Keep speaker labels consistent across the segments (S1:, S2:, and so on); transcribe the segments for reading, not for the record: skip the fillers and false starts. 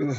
S1: Ugh.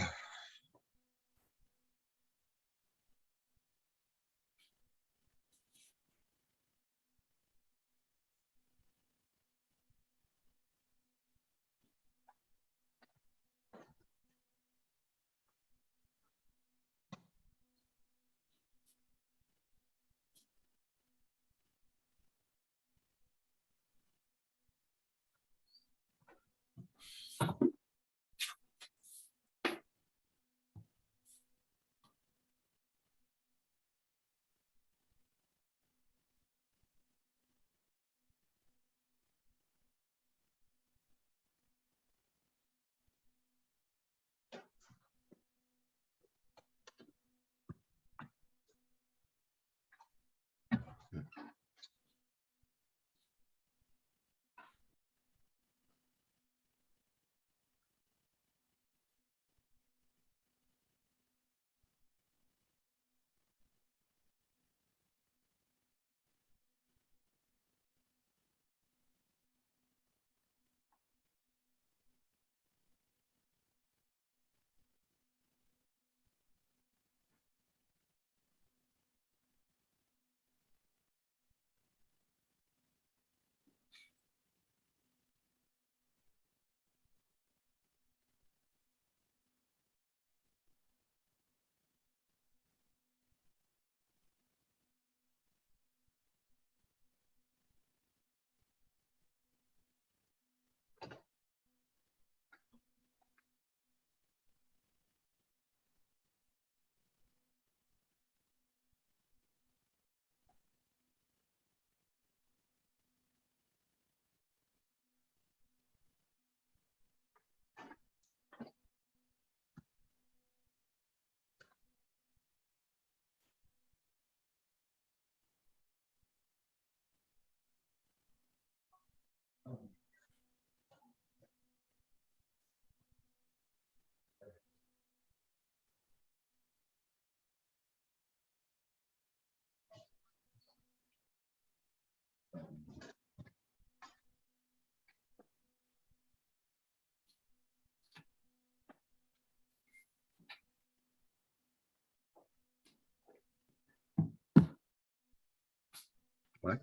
S1: What?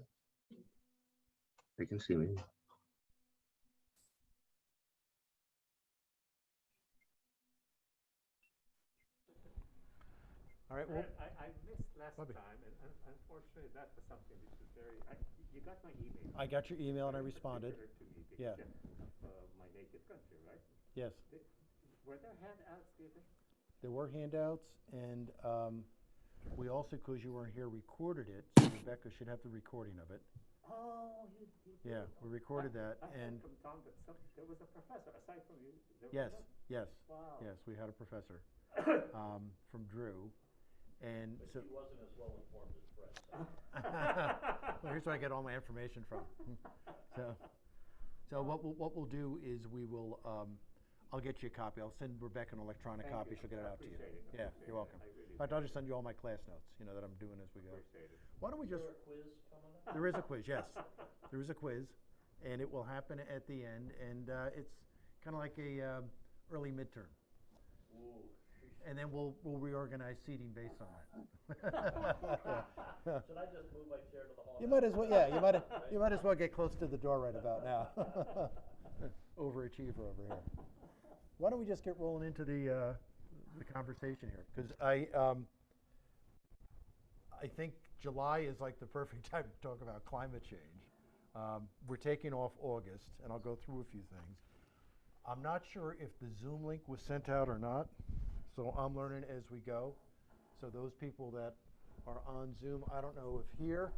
S1: They can see me.
S2: All right, well,
S3: I missed last
S2: Bobby.
S3: time, and unfortunately, that was something which was very. You got my email.
S2: I got your email and I
S3: Very
S2: responded.
S3: particular to me
S2: Yeah.
S3: because of my native country, right?
S2: Yes,
S3: Did, were there handouts given?
S2: there were handouts, and we also, because you weren't here, recorded it. So Rebecca should have the recording of it.
S3: Oh, you did.
S2: Yeah, we recorded that,
S3: I
S2: and
S3: heard from Tom that there was a professor aside from you. There
S2: yes,
S3: was
S2: yes,
S3: wow.
S2: yes, we had a professor from Drew, And
S4: But
S2: so,
S4: he wasn't as well informed as Fred, so.
S2: well, here's where I get all my information from. So what we'll do is we will, I'll get you a copy. I'll send Rebecca an electronic
S3: Thank
S2: copy.
S3: you.
S2: She'll get it
S3: I
S2: out to you.
S3: appreciate it. I
S2: Yeah,
S3: appreciate
S2: you're
S3: it.
S2: welcome.
S3: I really
S2: In fact, I'll just send you all my class notes, that I'm doing as we go.
S3: appreciate it.
S2: Why don't we
S4: Is
S2: just,
S4: there a quiz coming up?
S2: there is a quiz, yes. There is a quiz, and it will happen at the end, and it's kind of like a early midterm.
S4: Ooh.
S2: And then we'll reorganize seating based on that.
S4: Should I just move my chair to the hall?
S2: You
S4: now?
S2: might as well, yeah, you might as well get close to the door right about now. Overachiever over here. Why don't we just get rolling into the conversation here? Because I think July is like the perfect time to talk about climate change. We're taking off August, and I'll go through a few things. I'm not sure if the Zoom link was sent out or not, so I'm learning as we go. So those people that are on Zoom, I don't know if here,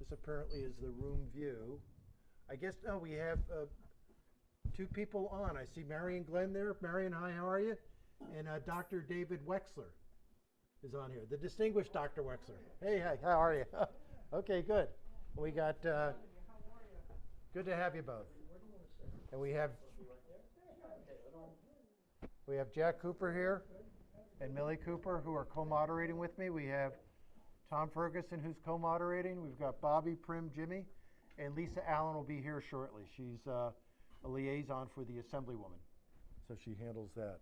S2: this apparently is the room view. I guess, oh, we have two people on. I see Marion Glenn there. Marion, hi, how are you? And Dr. David Wexler is on here, the distinguished Dr. Wexler. Hey, hi, how are you? Okay, good. We got, good to have you both. And we have Jack Cooper here and Millie Cooper, who are co-moderating with me. We have Tom Ferguson, who's co-moderating. We've got Bobby, Prim, Jimmy, and Lisa Allen will be here shortly. She's a liaison for the Assemblywoman, so she handles that.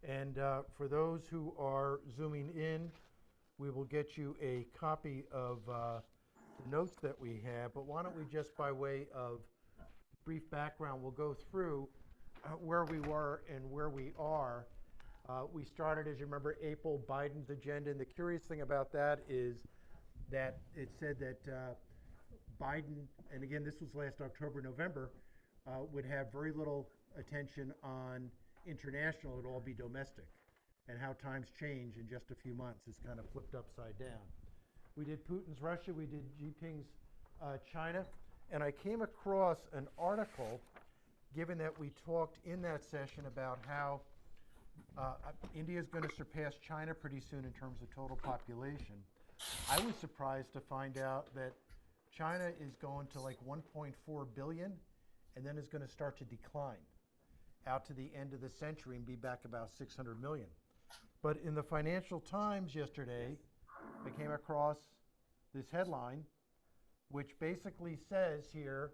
S2: And for those who are Zooming in, we will get you a copy of the notes that we have, but why don't we just, by way of brief background, we'll go through where we were and where we are. We started, as you remember, April, Biden's agenda, and the curious thing about that is that it said that Biden, and again, this was last October, November, would have very little attention on international, it would all be domestic. And how times change in just a few months is kind of flipped upside down. We did Putin's Russia, we did Xi Jinping's China, and I came across an article, given that we talked in that session about how India is going to surpass China pretty soon in terms of total population. I was surprised to find out that China is going to like 1.4 billion and then is going to start to decline out to the end of the century and be back about 600 million. But in the Financial Times yesterday, I came across this headline, which basically says here,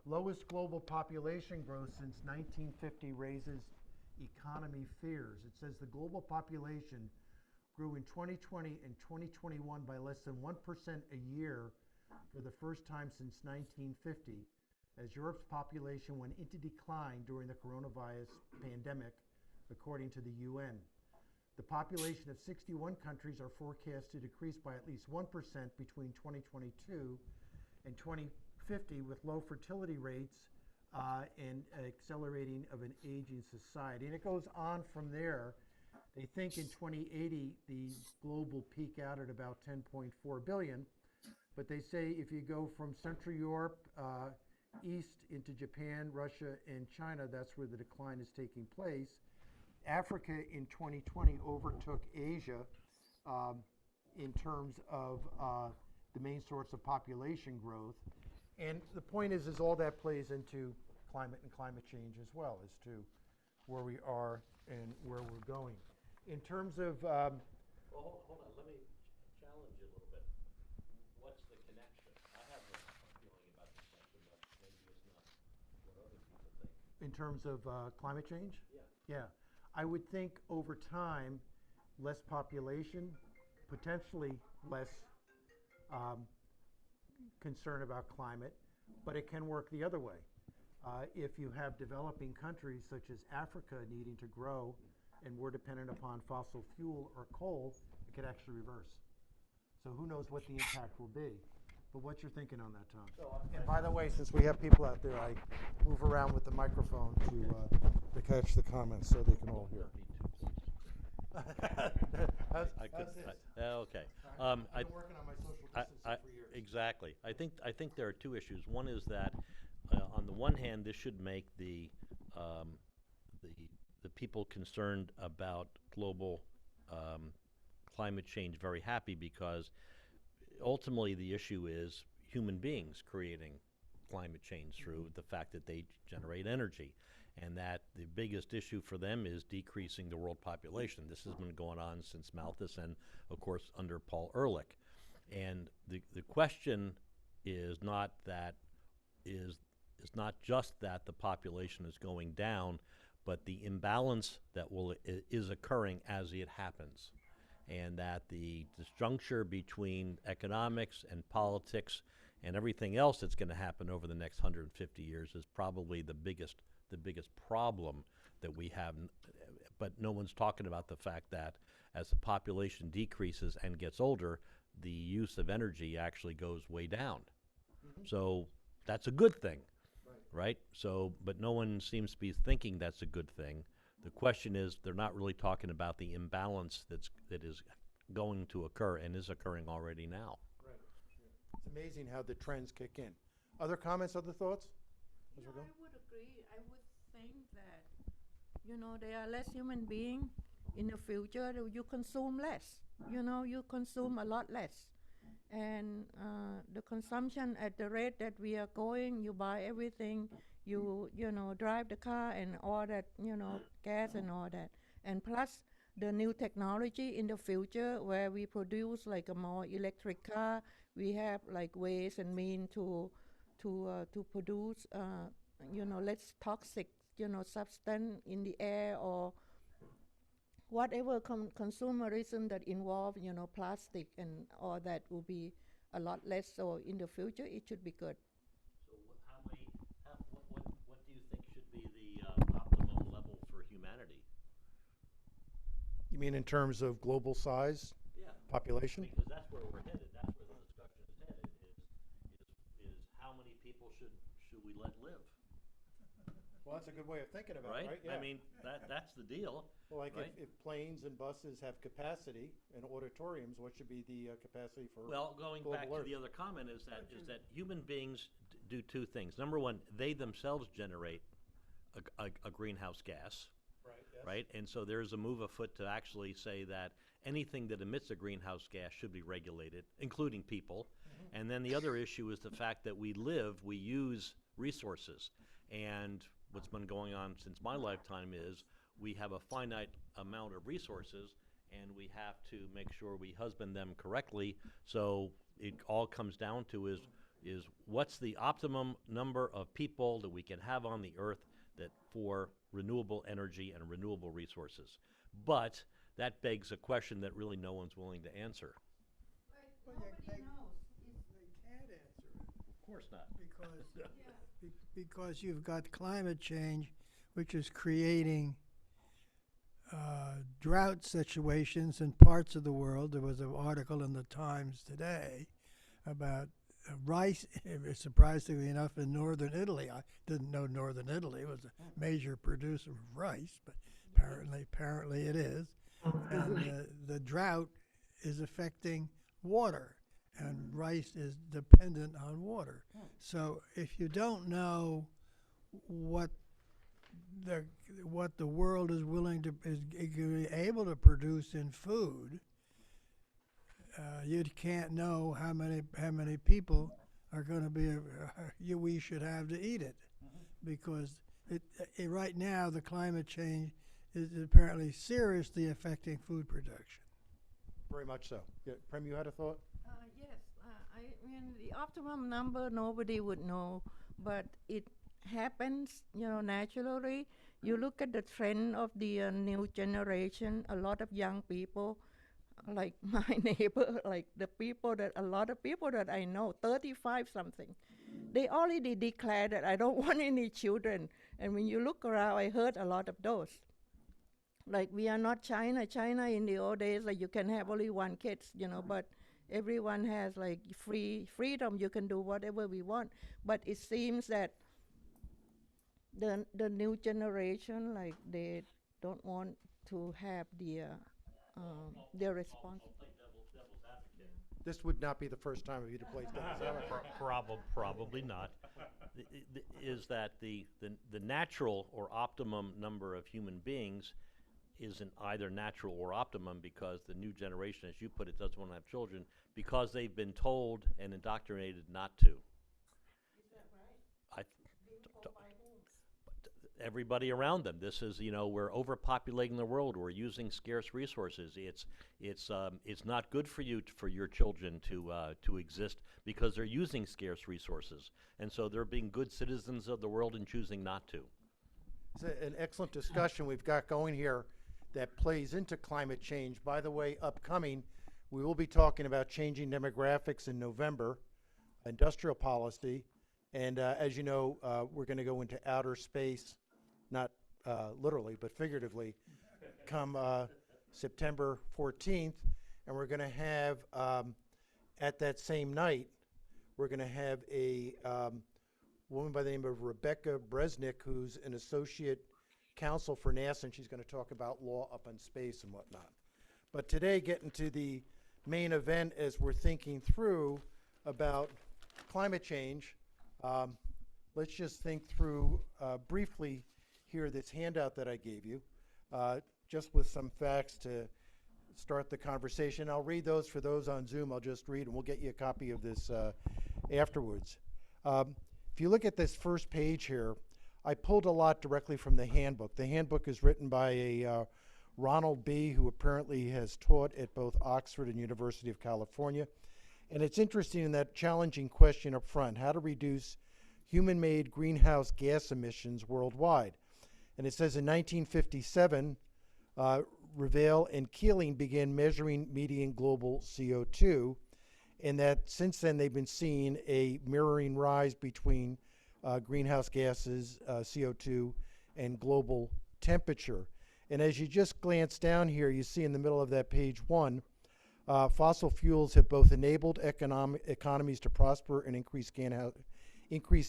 S2: lowest global population growth since 1950 raises economy fears. It says the global population grew in 2020 and 2021 by less than 1% a year for the first time since 1950, as Europe's population went into decline during the coronavirus pandemic, according to the UN. The population of 61 countries are forecast to decrease by at least 1% between 2022 and 2050, with low fertility rates and accelerating of an aging society. And it goes on from there. They think in 2080, the globe will peak out at about 10.4 billion. But they say if you go from Central Europe east into Japan, Russia, and China, that's where the decline is taking place. Africa in 2020 overtook Asia in terms of the main source of population growth. And the point is all that plays into climate and climate change as well, as to where we are and where we're going. In terms of,
S4: Well, hold on, let me challenge you a little bit. What's the connection? I have a feeling about the connection, but maybe it's not what other people think.
S2: in terms of climate change?
S4: Yeah.
S2: Yeah, I would think over time, less population, potentially less concern about climate, but it can work the other way. If you have developing countries such as Africa needing to grow and we're dependent upon fossil fuel or coal, it could actually reverse. So who knows what the impact will be. But what's your thinking on that, Tom?
S4: So
S2: And by the way, since we have people out there, I move around with the microphone to catch the comments so they can all hear. How's this?
S4: Okay.
S2: I've been working on my social distancing for years.
S4: Exactly. I think there are two issues. One is that on the one hand, this should make the people concerned about global climate change very happy, because ultimately the issue is human beings creating climate change through the fact that they generate energy, and that the biggest issue for them is decreasing the world population. This has been going on since Malthus and, of course, under Paul Ehrlich. And the question is not just that the population is going down, but the imbalance that is occurring as it happens, and that the disjuncture between economics and politics and everything else that's going to happen over the next 150 years is probably the biggest problem that we have. But no one's talking about the fact that as the population decreases and gets older, the use of energy actually goes way down. So that's a good thing, right? So, but no one seems to be thinking that's a good thing. The question is, they're not really talking about the imbalance that is going to occur and is occurring already now.
S2: Right. Yeah. It's amazing how the trends kick in. Other comments, other thoughts?
S5: Yeah, I would agree. I would think that, there are less human beings in the future. You consume less. You consume a lot less. And the consumption at the rate that we are going, you buy everything, you drive the car and all that, gas and all that. And plus the new technology in the future where we produce like a more electric car, we have like ways and means to produce, less toxic, substance in the air, or whatever consumerism that involve, plastic and all that will be a lot less. So in the future, it should be good.
S4: So what do you think should be the optimum level for humanity?
S2: You mean in terms of global size,
S4: Yeah.
S2: population?
S4: Because that's where we're headed. That's where the discussion is headed. Is how many people should we let live?
S2: Well, that's a good way of thinking about it,
S4: Right?
S2: right? Yeah.
S4: I mean, that's the deal.
S2: Well, like
S4: right?
S2: if planes and buses have capacity and auditoriums, what should be the capacity for
S4: Well, going back
S2: global
S4: to the other comment is that human beings do two things. Number one, they themselves generate a greenhouse gas,
S2: Right, yes.
S4: right? And so there's a move afoot to actually say that anything that emits a greenhouse gas should be regulated, including people. And then the other issue is the fact that we use resources. And what's been going on since my lifetime is we have a finite amount of resources, and we have to make sure we husband them correctly. So it all comes down to is what's the optimum number of people that we can have on the earth that for renewable energy and renewable resources. But that begs a question that really no one's willing to answer.
S5: Nobody knows.
S6: They can't answer it
S4: Of course not.
S6: because you've got climate change, which is creating drought situations in parts of the world. There was an article in the Times today about rice, surprisingly enough, in northern Italy. I didn't know northern Italy was a major producer of rice, but apparently it is. And the drought is affecting water, and rice is dependent on water. So if you don't know what the world is able to produce in food, you can't know how many people are going to be we should have to eat it, because right now the climate change is apparently seriously affecting food production.
S2: Very much so. Yeah, Prem, you had a thought?
S5: Yes, I mean, the optimum number nobody would know, but it happens, naturally. You look at the trend of the new generation, a lot of young people, like my neighbor, like a lot of people that I know, 35 something, they already declared that I don't want any children. And when you look around, I heard a lot of those. Like, we are not China. China in the old days, like, you can have only one kid, but everyone has like freedom. You can do whatever we want. But it seems that the new generation, like, they don't want to have their response.
S4: I'll play devil's advocate.
S2: This would not be the first time of you to play devil's advocate.
S4: Probably not. Is that the natural or optimum number of human beings isn't either natural or optimum, because the new generation, as you put it, doesn't want to have children because they've been told and indoctrinated not to. I, everybody around them. This is, we're overpopulating the world. We're using scarce resources. It's not good for you, for your children to exist because they're using scarce resources, and so they're being good citizens of the world and choosing not to.
S2: It's an excellent discussion we've got going here that plays into climate change. By the way, upcoming, we will be talking about changing demographics in November, industrial policy, and as you know, we're going to go into outer space, not literally, but figuratively, come September 14th, and we're going to have, at that same night, we're going to have a woman by the name of Rebecca Bresnik, who's an associate counsel for NASA, and she's going to talk about law up in space and whatnot. But today, getting to the main event as we're thinking through about climate change, let's just think through briefly here this handout that I gave you, just with some facts to start the conversation. I'll read those for those on Zoom. I'll just read, and we'll get you a copy of this afterwards. If you look at this first page here, I pulled a lot directly from the handbook. The handbook is written by a Ronald B., who apparently has taught at both Oxford and University of California. And it's interesting in that challenging question up front, how to reduce human-made greenhouse gas emissions worldwide. And it says in 1957, Revelle and Keeling began measuring median global CO2, and that since then they've been seeing a mirroring rise between greenhouse gases, CO2, and global temperature. And as you just glance down here, you see in the middle of that page 1, fossil fuels have both enabled economies to prosper and increase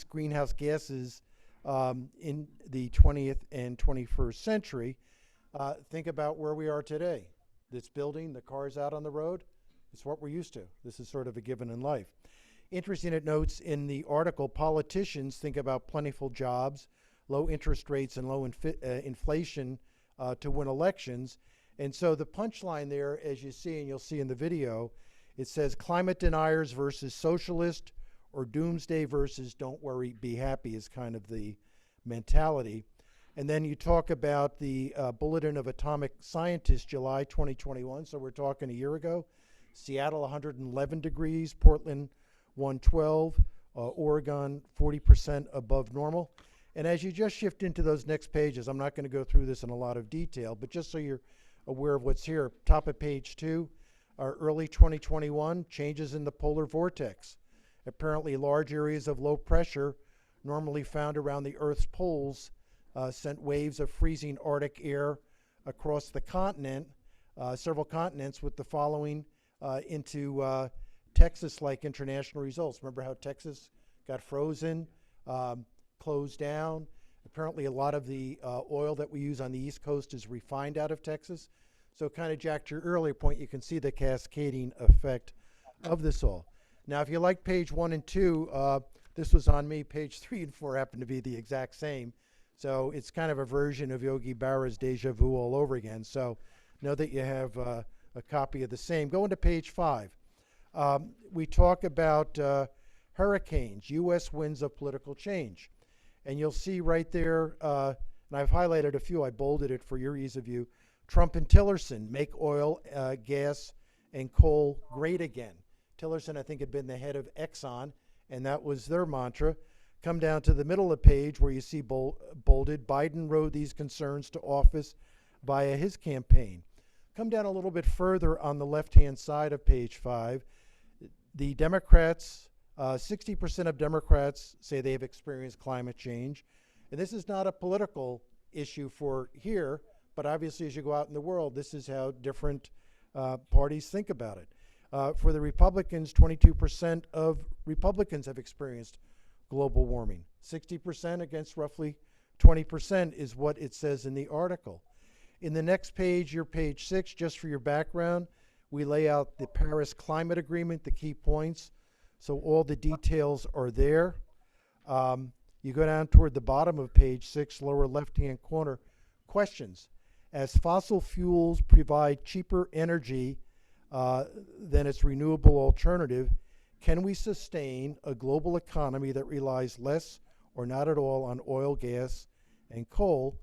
S2: greenhouse gases in the 20th and 21st century. Think about where we are today. This building, the cars out on the road, it's what we're used to. This is sort of a given in life. Interesting, it notes in the article, politicians think about plentiful jobs, low interest rates, and low inflation to win elections. And so the punchline there, as you see, and you'll see in the video, it says climate deniers versus socialist, or doomsday versus don't worry, be happy is kind of the mentality. And then you talk about the Bulletin of Atomic Scientists, July 2021, so we're talking a year ago. Seattle, 111 degrees, Portland, 112, Oregon, 40% above normal. And as you just shift into those next pages, I'm not going to go through this in a lot of detail, but just so you're aware of what's here, top of page 2, early 2021, changes in the polar vortex. Apparently large areas of low pressure, normally found around the Earth's poles, sent waves of freezing Arctic air across the continent, several continents, with the following into Texas-like international results. Remember how Texas got frozen, closed down? Apparently a lot of the oil that we use on the East Coast is refined out of Texas. So kind of, Jack, to your earlier point, you can see the cascading effect of this all. Now, if you like page 1 and 2, this was on me. Page 3 and 4 happen to be the exact same. So it's kind of a version of Yogi Berra's Deja Vu all over again. So know that you have a copy of the same. Go into page 5. We talk about hurricanes, U.S. winds of political change. And you'll see right there, and I've highlighted a few, I bolded it for your ease of view, Trump and Tillerson, make oil, gas, and coal great again. Tillerson, I think, had been the head of Exxon, and that was their mantra. Come down to the middle of the page where you see bolded, Biden rode these concerns to office via his campaign. Come down a little bit further on the left-hand side of page 5. The Democrats, 60% of Democrats say they have experienced climate change. And this is not a political issue for here, but obviously as you go out in the world, this is how different parties think about it. For the Republicans, 22% of Republicans have experienced global warming. 60% against roughly 20% is what it says in the article. In the next page, your page 6, just for your background, we lay out the Paris Climate Agreement, the key points. So all the details are there. You go down toward the bottom of page 6, lower left-hand corner, questions. as fossil fuels provide cheaper energy than its renewable alternative, can we sustain a global economy that relies less or not at all on oil, gas, and coal?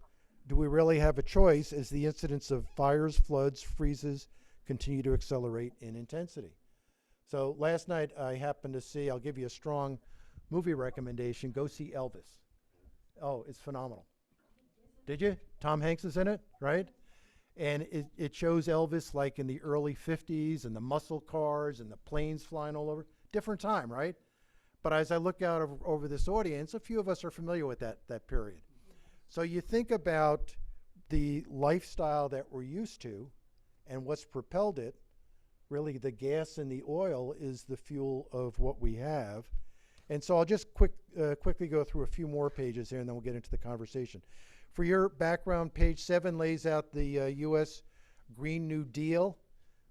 S2: Do we really have a choice as the incidence of fires, floods, freezes continue to accelerate in intensity? So last night I happened to see, I'll give you a strong movie recommendation, go see Elvis. Oh, it's phenomenal. Did you? Tom Hanks is in it, right? And it shows Elvis like in the early 50s and the muscle cars and the planes flying all over. Different time, right? But as I look out over this audience, a few of us are familiar with that period. So you think about the lifestyle that we're used to and what's propelled it. Really, the gas and the oil is the fuel of what we have. And so I'll just quickly go through a few more pages here, and then we'll get into the conversation. For your background, page 7 lays out the U.S. Green New Deal,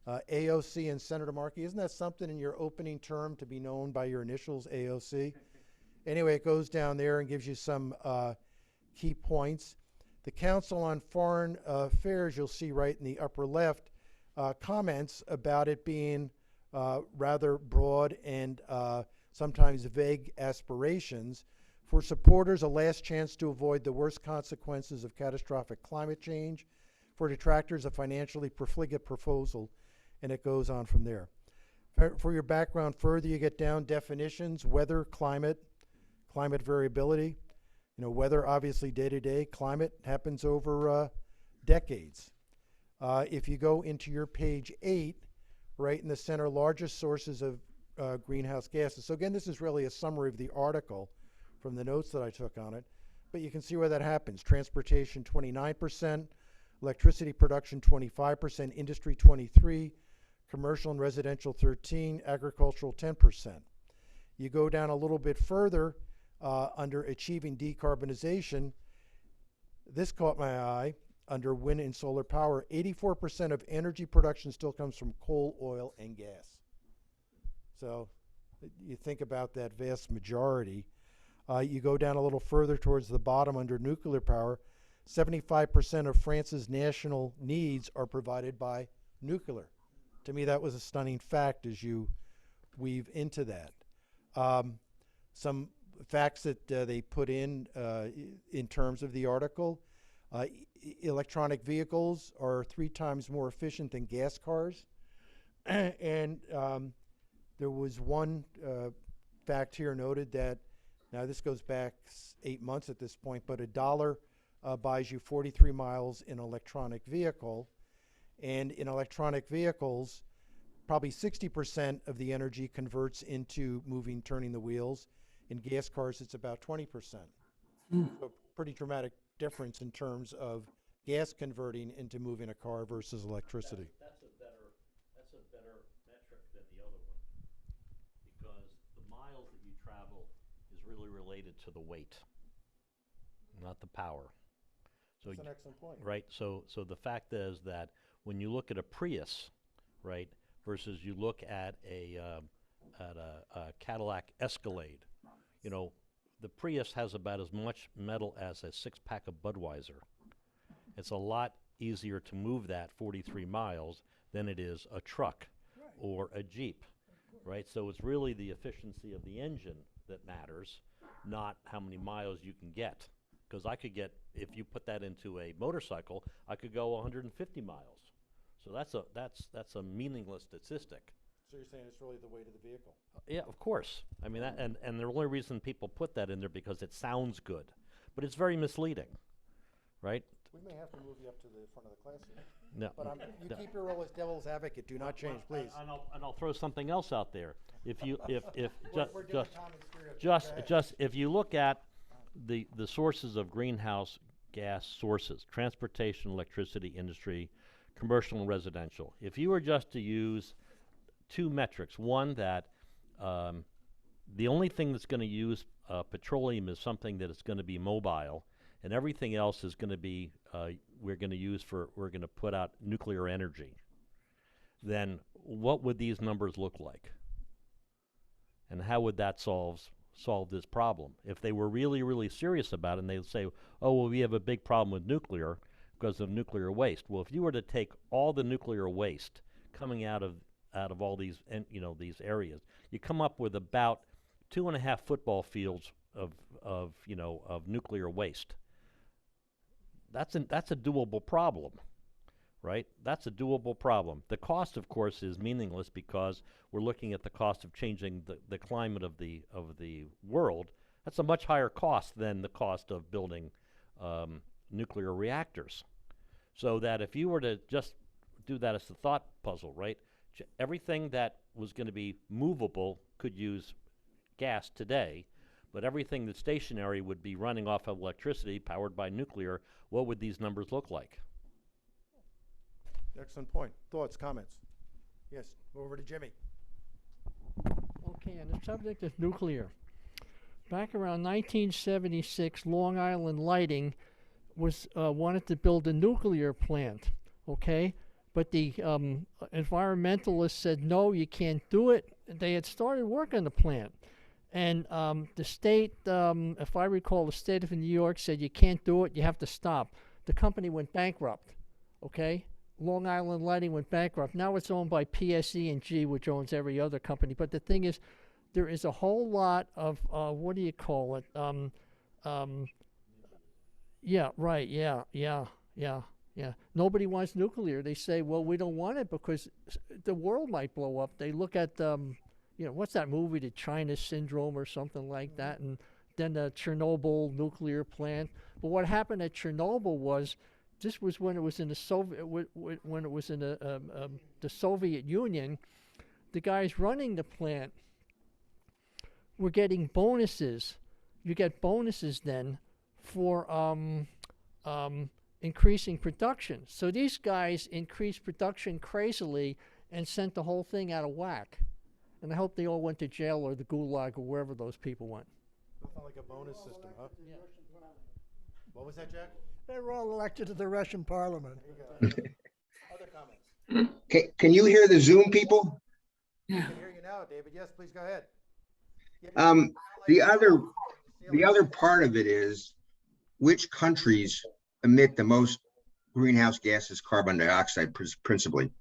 S2: AOC and Senator Markey. Isn't that something in your opening term to be known by your initials, AOC? Anyway, it goes down there and gives you some key points. The Council on Foreign Affairs, you'll see right in the upper left, comments about it being rather broad and sometimes vague aspirations. For supporters, a last chance to avoid the worst consequences of catastrophic climate change. For detractors, a financially profligate proposal, and it goes on from there. For your background further, you get down definitions: weather, climate variability. You know, weather obviously day to day, climate happens over decades. If you go into your page 8, right in the center, largest sources of greenhouse gases. So again, this is really a summary of the article from the notes that I took on it, but you can see where that happens. Transportation 29%, electricity production 25%, industry 23%, commercial and residential 13%, agricultural 10%. You go down a little bit further under achieving decarbonization. This caught my eye. Under wind and solar power, 84% of energy production still comes from coal, oil, and gas. So you think about that vast majority. You go down a little further towards the bottom under nuclear power, 75% of France's national needs are provided by nuclear. To me, that was a stunning fact as you weave into that. Some facts that they put in terms of the article. Electronic vehicles are 3 times more efficient than gas cars. And there was one fact here noted that, now this goes back 8 months at this point, but $1 buys you 43 miles in an electronic vehicle. And in electronic vehicles, probably 60% of the energy converts into turning the wheels. In gas cars, it's about 20%. So pretty dramatic difference in terms of gas converting into moving a car versus electricity.
S4: That's a better metric than the other one, because the miles that you travel is really related to the weight, not the power. So
S2: That's an excellent point.
S4: right, so the fact is that when you look at a Prius, right, versus you look at a Cadillac Escalade, you know, the Prius has about as much metal as a 6-pack of Budweiser. It's a lot easier to move that 43 miles than it is a truck or a Jeep, right? So it's really the efficiency of the engine that matters, not how many miles you can get. Because I could get, if you put that into a motorcycle, I could go 150 miles. So that's a meaningless statistic.
S2: So you're saying it's really the weight of the vehicle?
S4: Yeah, of course. I mean, and the only reason people put that in there because it sounds good, but it's very misleading, right?
S2: We may have to move you up to the front of the class here.
S4: No.
S2: But you keep your role as devil's advocate. Do not change, please.
S4: And I'll throw something else out there. If you if
S2: We're doing common stereotypes. Go ahead.
S4: just if you look at the sources of greenhouse gas sources, transportation, electricity, industry, commercial and residential. If you were just to use 2 metrics, one that the only thing that's going to use petroleum is something that is going to be mobile, and everything else is going to be we're going to put out nuclear energy. Then what would these numbers look like? And how would that solve this problem? If they were really, really serious about it and they would say, oh, well, we have a big problem with nuclear, because of nuclear waste. Well, if you were to take all the nuclear waste coming out of all these, and these areas, you come up with about 2.5 football fields of nuclear waste. That's a doable problem, right? That's a doable problem. The cost, of course, is meaningless because we're looking at the cost of changing the climate of the world. That's a much higher cost than the cost of building nuclear reactors. So that if you were to just do that as a thought puzzle, right? Everything that was going to be movable could use gas today, but everything that's stationary would be running off of electricity powered by nuclear. What would these numbers look like?
S2: Excellent point. Thoughts, comments? Yes, over to Jimmy.
S7: Okay, and the subject is nuclear. Back around 1976, Long Island Lighting was wanted to build a nuclear plant, okay? But the environmentalists said, no, you can't do it. They had started work on the plant. And the state, if I recall, the state of New York said, you can't do it, you have to stop. The company went bankrupt, okay? Long Island Lighting went bankrupt. Now it's owned by PSE&G, which owns every other company. But the thing is, there is a whole lot of, what do you call it? Yeah, right, yeah. Nobody wants nuclear. They say, well, we don't want it because the world might blow up. They look at, what's that movie, the China Syndrome or something like that, and then the Chernobyl nuclear plant. But what happened at Chernobyl was, this was when it was in the Soviet, when it was in the Soviet Union. The guys running the plant were getting bonuses. You get bonuses then for increasing production. So these guys increased production crazily and sent the whole thing out of whack. And I hope they all went to jail or the gulag or wherever those people went.
S2: Sounds like a bonus system, huh?
S7: Yeah.
S2: What was that, Jack?
S6: They were all elected to the Russian parliament.
S2: There you go. Other comments?
S1: Can you hear the Zoom people?
S2: I can hear you now, David. Yes, please go ahead.
S1: The other part of it is which countries emit the most greenhouse gases, carbon dioxide principally.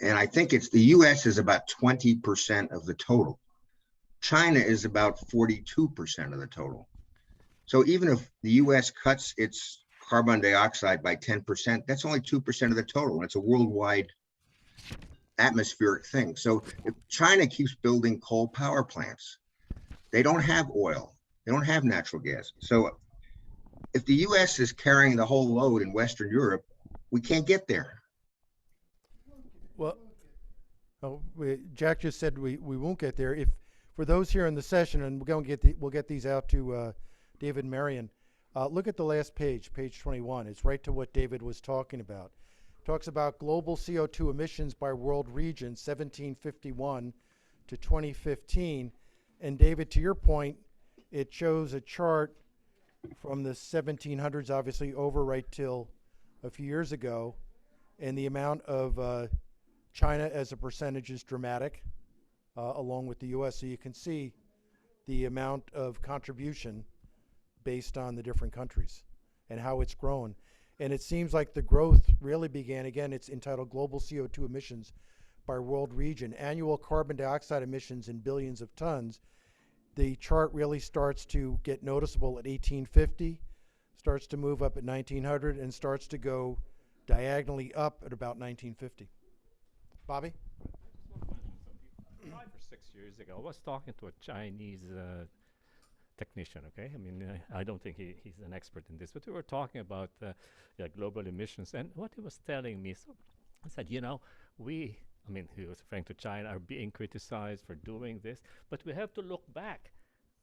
S1: And I think it's the US is about 20% of the total. China is about 42% of the total. So even if the US cuts its carbon dioxide by 10%, that's only 2% of the total. And it's a worldwide atmospheric thing. So if China keeps building coal power plants, they don't have oil, they don't have natural gas. So if the US is carrying the whole load in Western Europe, we can't get there.
S2: Well, Jack just said we won't get there. If for those here in the session, and we'll get these out to David and Marion. Look at the last page, page 21. It's right to what David was talking about. Talks about global CO2 emissions by world region, 1751 to 2015. And David, to your point, it shows a chart from the 1700s, obviously over right till a few years ago, and the amount of China as a percentage is dramatic, along with the US. So you can see the amount of contribution based on the different countries and how it's grown. And it seems like the growth really began, again, it's entitled Global CO2 Emissions by World Region, Annual Carbon Dioxide Emissions in Billions of Tons. The chart really starts to get noticeable at 1850, starts to move up at 1900, and starts to go diagonally up at about 1950. Bobby?
S3: 5 or 6 years ago, I was talking to a Chinese technician, okay? I mean, I don't think he's an expert in this, but we were talking about global emissions, and what he was telling me, so I said, he was referring to China, are being criticized for doing this, but we have to look back.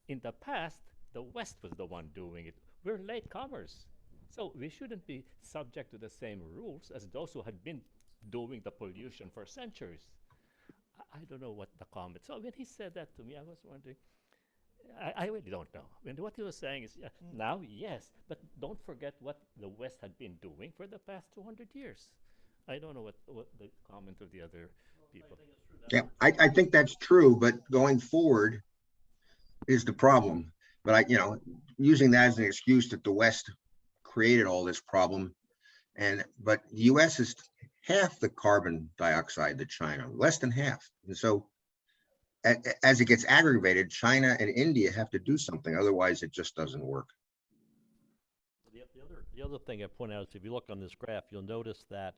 S3: In the past, the West was the one doing it. We're latecomers. So we shouldn't be subject to the same rules as those who had been doing the pollution for centuries. I don't know what the comment. So when he said that to me, I was wondering, I really don't know. I mean, what he was saying is, now, yes, but don't forget what the West had been doing for the past 200 years. I don't know what the comment of the other people.
S1: Yeah, I think that's true, but going forward is the problem. But using that as an excuse that the West created all this problem But the US is half the carbon dioxide that China, less than half. And so as it gets aggravated, China and India have to do something. Otherwise, it just doesn't work.
S4: The other thing I point out is if you look on this graph, you'll notice that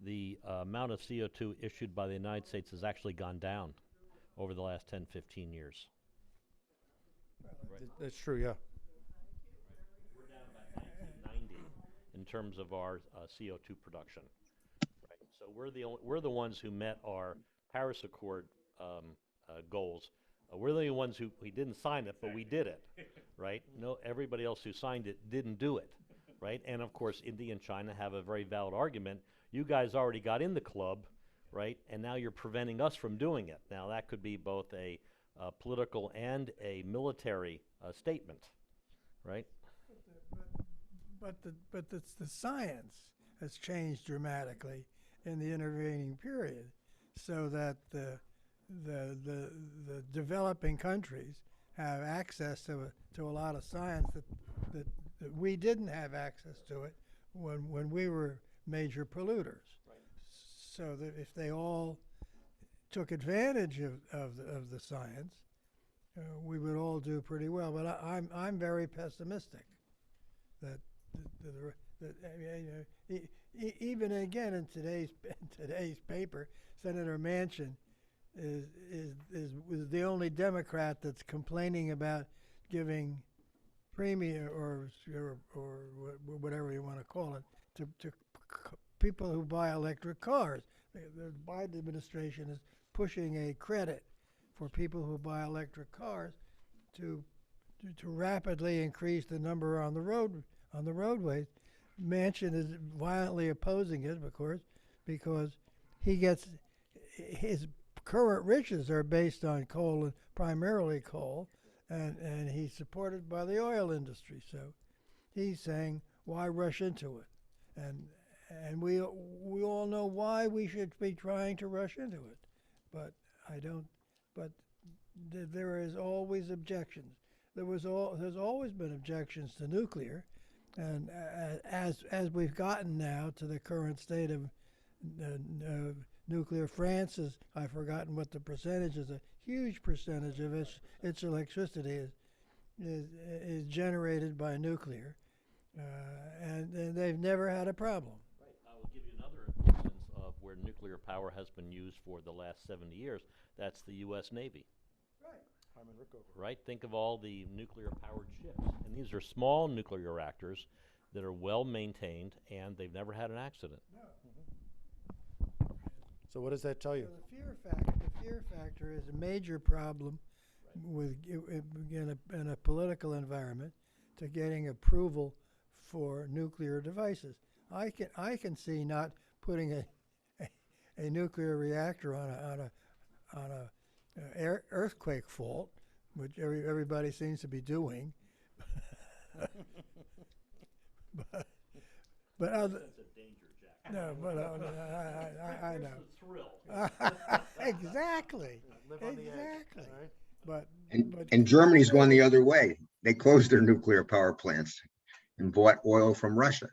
S4: the amount of CO2 issued by the United States has actually gone down over the last 10, 15 years.
S2: That's true, yeah.
S4: We're down about 1990 in terms of our CO2 production. Right. So we're the ones who met our Paris Accord goals. We're the only ones who we didn't sign it, but we did it, right? No, everybody else who signed it didn't do it, right? And of course, India and China have a very valid argument. You guys already got in the club, right? And now you're preventing us from doing it. Now that could be both a political and a military statement, right?
S6: But the science has changed dramatically in the intervening period, so that the developing countries have access to a lot of science that we didn't have access to it when we were major polluters.
S4: Right.
S6: So that if they all took advantage of the science, we would all do pretty well. But I'm very pessimistic that even again in today's paper, Senator Manchin was the only Democrat that's complaining about giving premium or whatever you want to call it to people who buy electric cars. The Biden administration is pushing a credit for people who buy electric cars to rapidly increase the number on the roadways. Manchin is violently opposing it, of course, because he gets his current riches are based on coal, and primarily coal, and he's supported by the oil industry. So he's saying, why rush into it? And we all know why we should be trying to rush into it, but I don't. But there is always objections. There's always been objections to nuclear, and as we've gotten now to the current state of nuclear, France is, I've forgotten what the percentage is. A huge percentage of its electricity is generated by nuclear, and they've never had a problem.
S4: Right. I will give you another instance of where nuclear power has been used for the last 70 years. That's the U.S. Navy.
S2: Hyman Rickover.
S4: Right? Think of all the nuclear-powered ships. And these are small nuclear reactors that are well maintained, and they've never had an accident.
S2: So what does that tell you?
S6: So the fear factor is a major problem with in a political environment to getting approval for nuclear devices. I can see not putting a nuclear reactor on a earthquake fault, which everybody seems to be doing. but other,
S4: That's a danger, Jack.
S6: no, but I know.
S4: Where's the thrill?
S6: Exactly.
S2: Live on the edge,
S6: Exactly.
S2: right?
S6: But
S1: And Germany's gone the other way. They closed their nuclear power plants and bought oil from Russia.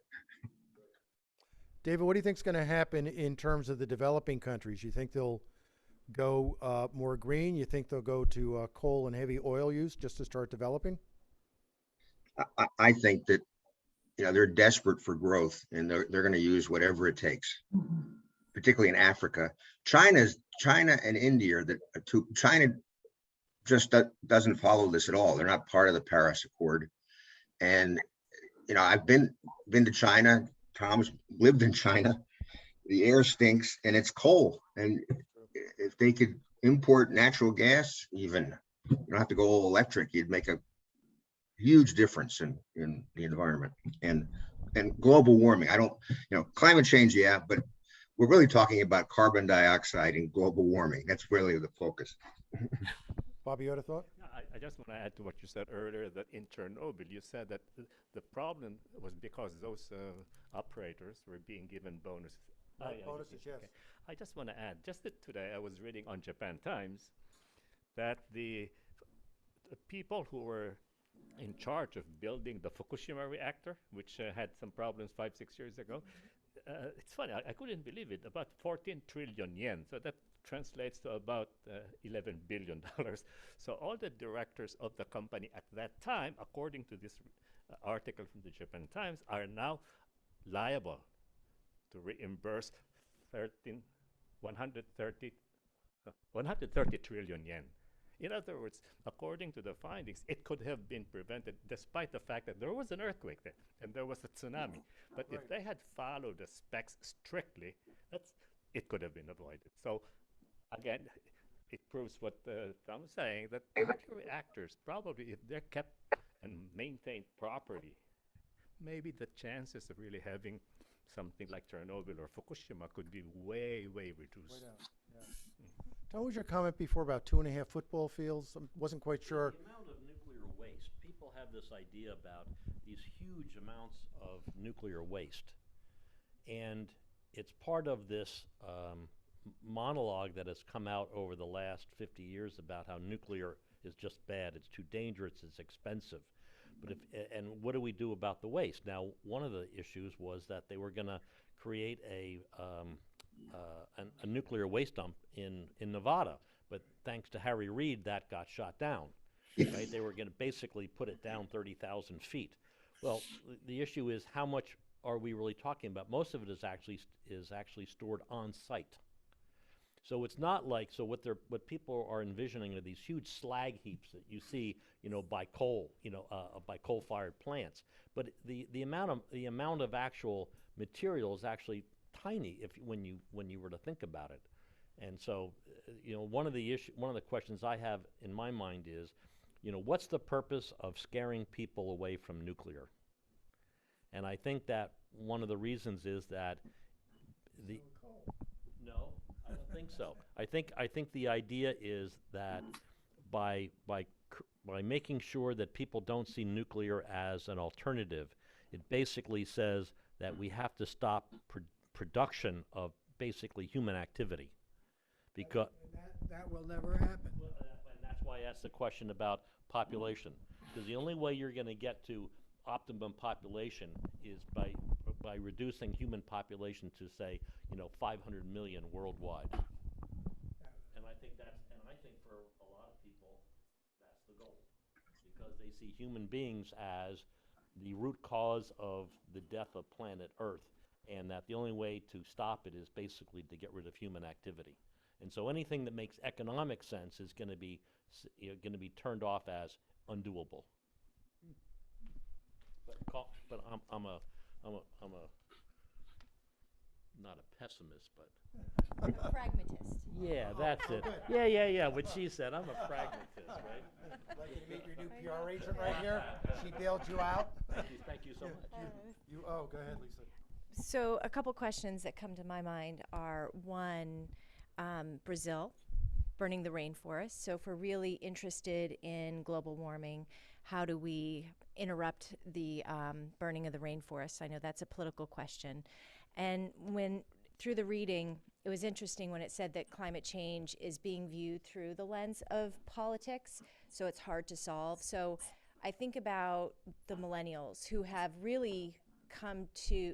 S2: David, what do you think is going to happen in terms of the developing countries? You think they'll go more green? You think they'll go to coal and heavy oil use just to start developing?
S1: I think that, they're desperate for growth, and they're going to use whatever it takes, particularly in Africa. China and India are China just doesn't follow this at all. They're not part of the Paris Accord. And, I've been to China. Tom's lived in China. The air stinks and it's coal. And if they could import natural gas, even, you don't have to go all electric, you'd make a huge difference in the environment. And global warming, climate change, yeah, but we're really talking about carbon dioxide and global warming. That's really the focus.
S2: Bobby, you had a thought?
S3: No, I just want to add to what you said earlier, that in Chernobyl, you said that the problem was because those operators were being given bonuses.
S2: Bonuses, yes.
S3: Okay. I just want to add, just that today I was reading on Japan Times that the people who were in charge of building the Fukushima reactor, which had some problems 5, 6 years ago. It's funny, I couldn't believe it, about 14 trillion yen. So that translates to about $11 billion. So all the directors of the company at that time, according to this article from the Japan Times, are now liable to reimburse 130 trillion yen. In other words, according to the findings, it could have been prevented despite the fact that there was an earthquake there and there was a tsunami. But if they had followed the specs strictly, it could have been avoided. So again, it proves what Tom was saying, that nuclear reactors, probably if they're kept and maintained properly, maybe the chances of really having something like Chernobyl or Fukushima could be way, way reduced.
S2: What was your comment before about 2.5 football fields? I wasn't quite sure.
S4: The amount of nuclear waste, people have this idea about these huge amounts of nuclear waste. And it's part of this monologue that has come out over the last 50 years about how nuclear is just bad, it's too dangerous, it's expensive. But and what do we do about the waste? Now, one of the issues was that they were going to create a nuclear waste dump in Nevada, but thanks to Harry Reid, that got shot down. Right? They were going to basically put it down 30,000 feet. Well, the issue is, how much are we really talking about? Most of it is actually stored on site. So it's not like, so what people are envisioning are these huge slag heaps that you see, by coal-fired plants. But the amount of actual material is actually tiny when you were to think about it. And so, one of the questions I have in my mind is, what's the purpose of scaring people away from nuclear? And I think that one of the reasons is that no, I don't think so. I think the idea is that by making sure that people don't see nuclear as an alternative, it basically says that we have to stop production of basically human activity, because
S6: That will never happen.
S4: and that's why I asked the question about population, because the only way you're going to get to optimum population is by reducing human population to, say, 500 million worldwide. And I think for a lot of people that's the goal, because they see human beings as the root cause of the death of planet Earth, and that the only way to stop it is basically to get rid of human activity. And so anything that makes economic sense is going to be turned off as undoable. But I'm not a pessimist, but
S8: Pragmatist.
S4: yeah, that's it. Yeah. What she said, I'm a pragmatist, right?
S2: Like you meet your new PR agent right here. She bailed you out.
S4: Thank you so much.
S2: Go ahead, Lisa.
S8: So a couple questions that come to my mind are, one, Brazil, burning the rainforest. So if we're really interested in global warming, how do we interrupt the burning of the rainforest? I know that's a political question. And through the reading, it was interesting when it said that climate change is being viewed through the lens of politics, so it's hard to solve. So I think about the millennials who have really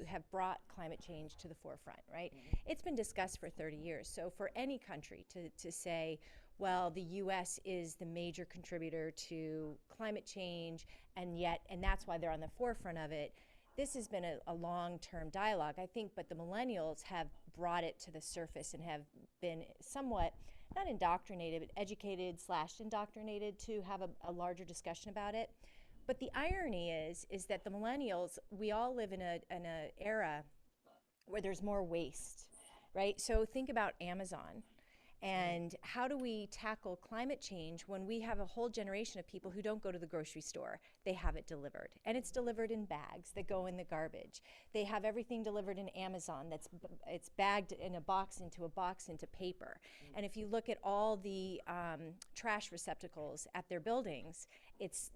S8: have brought climate change to the forefront, right? It's been discussed for 30 years. So for any country to say, well, the US is the major contributor to climate change, and that's why they're on the forefront of it, this has been a long-term dialogue, I think, but the millennials have brought it to the surface and have been somewhat, not indoctrinated, but educated/indoctrinated to have a larger discussion about it. But the irony is that the millennials, we all live in a era where there's more waste, right? So think about Amazon. And how do we tackle climate change when we have a whole generation of people who don't go to the grocery store? They have it delivered, and it's delivered in bags that go in the garbage. They have everything delivered in Amazon it's bagged in a box into paper. And if you look at all the trash receptacles at their buildings,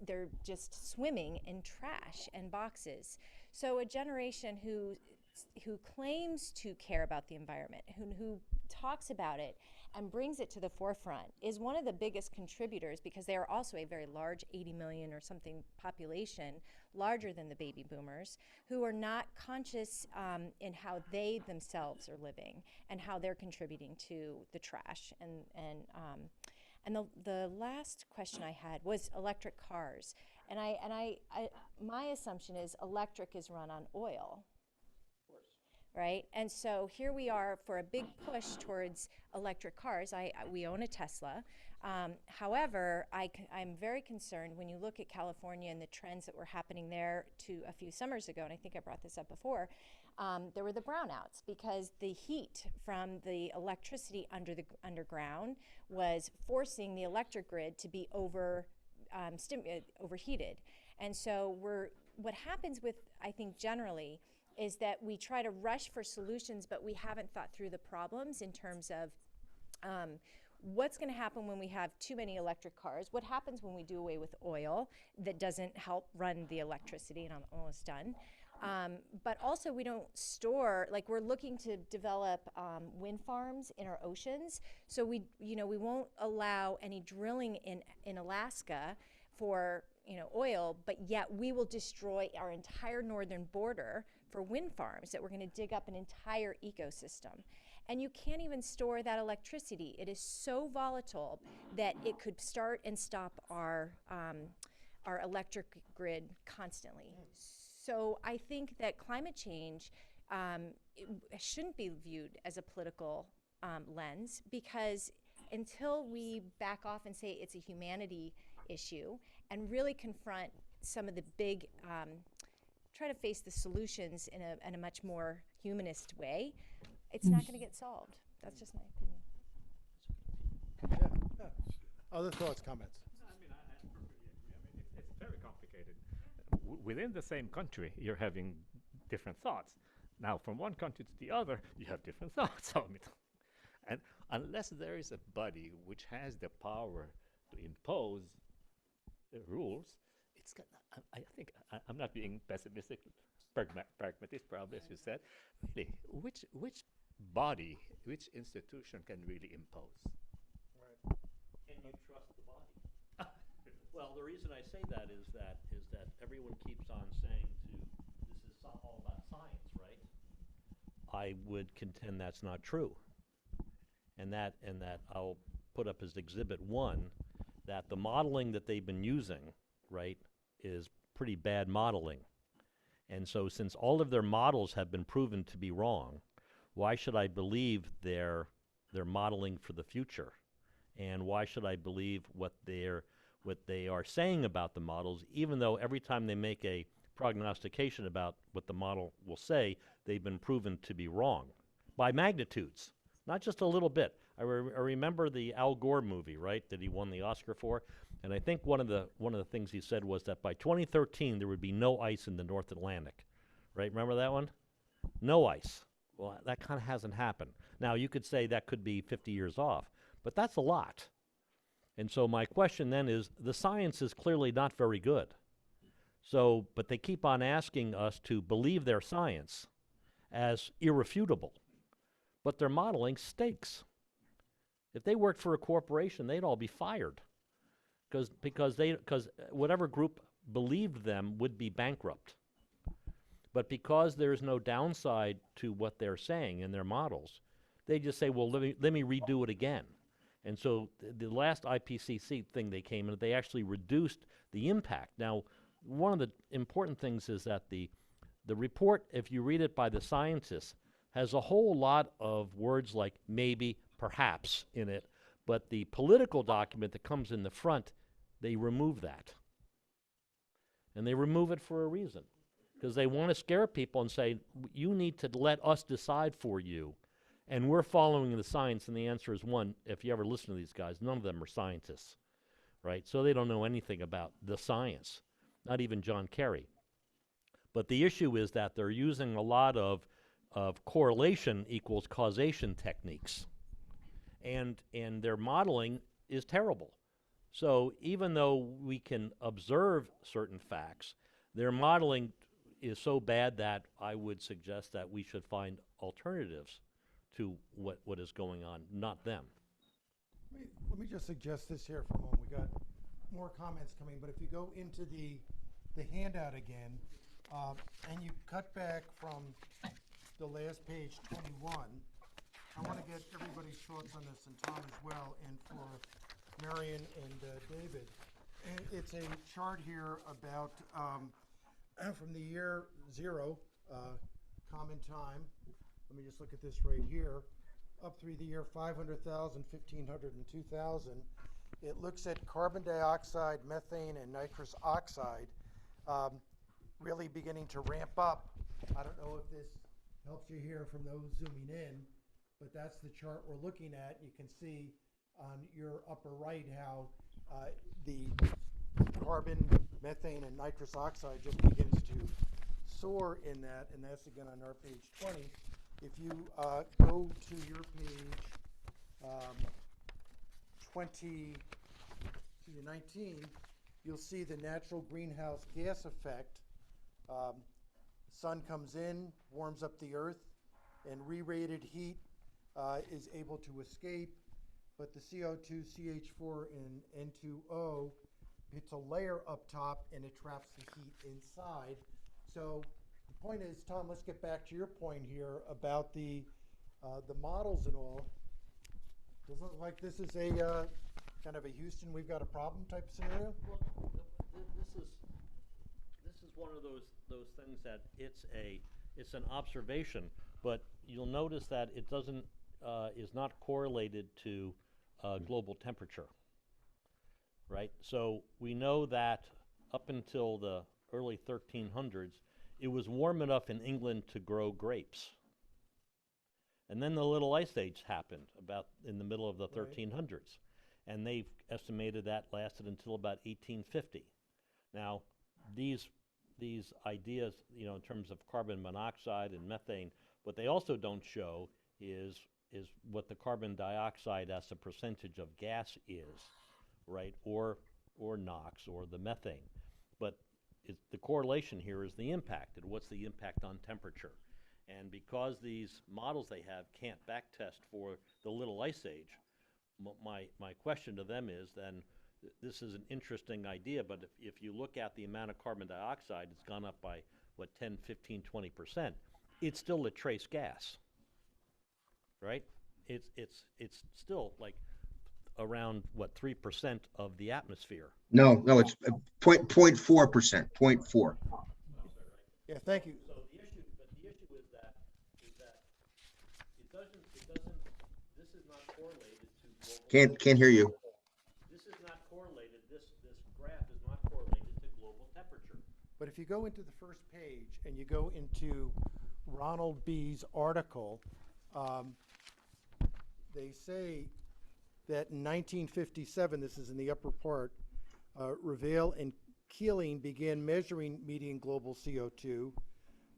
S8: they're just swimming in trash and boxes. So a generation who claims to care about the environment, who talks about it, and brings it to the forefront is one of the biggest contributors, because they are also a very large 80 million or something population, larger than the baby boomers, who are not conscious in how they themselves are living and how they're contributing to the trash. And the last question I had was electric cars. And my assumption is electric is run on oil. Right? And so here we are for a big push towards electric cars. We own a Tesla. However, I'm very concerned when you look at California and the trends that were happening there a few summers ago, and I think I brought this up before, there were the brownouts because the heat from the electricity underground was forcing the electric grid to be overheated. And so what happens with, I think generally, is that we try to rush for solutions, but we haven't thought through the problems in terms of what's going to happen when we have too many electric cars, what happens when we do away with oil that doesn't help run the electricity, and I'm almost done. But also we don't store, like we're looking to develop wind farms in our oceans, so we won't allow any drilling in Alaska for oil, but yet we will destroy our entire northern border for wind farms that we're going to dig up an entire ecosystem. And you can't even store that electricity. It is so volatile that it could start and stop our electric grid constantly. So I think that climate change it shouldn't be viewed as a political lens, because until we back off and say it's a humanity issue and really confront some of the big, try to face the solutions in a much more humanist way, it's not going to get solved. That's just my opinion.
S2: Other thoughts, comments?
S3: I perfectly agree. It's very complicated. Within the same country, you're having different thoughts. Now, from one country to the other, you have different thoughts. And unless there is a body which has the power to impose rules, it's got, I think I'm not being pessimistic, pragmatist probably, as you said. Really, which body, which institution can really impose?
S4: Can you trust the body? Well, the reason I say that is that everyone keeps on saying this is all about science, right? I would contend that's not true. And that I'll put up as Exhibit 1 that the modeling that they've been using, right, is pretty bad modeling. And so since all of their models have been proven to be wrong, why should I believe their modeling for the future? And why should I believe what they are saying about the models, even though every time they make a prognostication about what the model will say, they've been proven to be wrong by magnitudes, not just a little bit. I remember the Al Gore movie, right, that he won the Oscar for, and I think one of the things he said was that by 2013 there would be no ice in the North Atlantic, right? Remember that one? No ice. Well, that kind of hasn't happened. Now you could say that could be 50 years off, but that's a lot. And so my question then is, the science is clearly not very good. So, but they keep on asking us to believe their science as irrefutable, but their modeling stinks. If they worked for a corporation, they'd all be fired, because whatever group believed them would be bankrupt. But because there's no downside to what they're saying in their models, they just say, well, let me redo it again. And so the last IPCC thing they came in, they actually reduced the impact. Now, one of the important things is that the report, if you read it by the scientists, has a whole lot of words like maybe, perhaps in it, but the political document that comes in the front, they remove that. And they remove it for a reason, because they want to scare people and say, you need to let us decide for you, and we're following the science. And the answer is, one, if you ever listen to these guys, none of them are scientists, right? So they don't know anything about the science, not even John Kerry. But the issue is that they're using a lot of correlation equals causation techniques, and their modeling is terrible. So even though we can observe certain facts, their modeling is so bad that I would suggest that we should find alternatives to what is going on, not them.
S2: Let me just suggest this here for a moment. We got more comments coming, but if you go into the handout again, and you cut back from the last page 21, I want to get everybody's thoughts on this, and Tom as well, and for Marion and David. And it's a chart here about from the year 0, common time. Let me just look at this right here. Up through the year 500,000, 1,500, and 2,000. It looks at carbon dioxide, methane, and nitrous oxide really beginning to ramp up. I don't know if this helps you here from those zooming in, but that's the chart we're looking at. You can see on your upper right how the carbon, methane, and nitrous oxide just begins to soar in that, and that's again on our page 20. If you go to your page 19, you'll see the natural greenhouse gas effect. Sun comes in, warms up the earth, and re-rated heat is able to escape, but the CO2, CH4, and N2O, it's a layer up top and it traps the heat inside. So the point is, Tom, let's get back to your point here about the models and all. Doesn't look like this is a kind of a Houston, we've got a problem type scenario?
S4: Well, this is one of those things that it's an observation, but you'll notice that it doesn't is not correlated to global temperature, right? So we know that up until the early 1300s, it was warm enough in England to grow grapes. And then the Little Ice Age happened about in the middle of the 1300s. And they've estimated that lasted until about 1850. Now, these ideas, you know, in terms of carbon monoxide and methane, what they also don't show is what the carbon dioxide as a percentage of gas is, right? Or NOx or the methane. But the correlation here is the impact, and what's the impact on temperature. And because these models they have can't backtest for the Little Ice Age, my question to them is then, this is an interesting idea, but if you look at the amount of carbon dioxide, it's gone up by, what, 10, 15, 20%. It's still a trace gas, right? It's still like around, what, 3% of the atmosphere.
S1: No, it's 0.4%, 0.4.
S2: Yeah, thank you.
S4: So the issue is that it doesn't, this is not correlated to global.
S1: Can't hear you.
S4: This is not correlated, this graph is not correlated to global temperature.
S2: But if you go into the first page and you go into Ronald B's article, they say that in 1957, this is in the upper part, Revelle and Keeling began measuring median global CO2,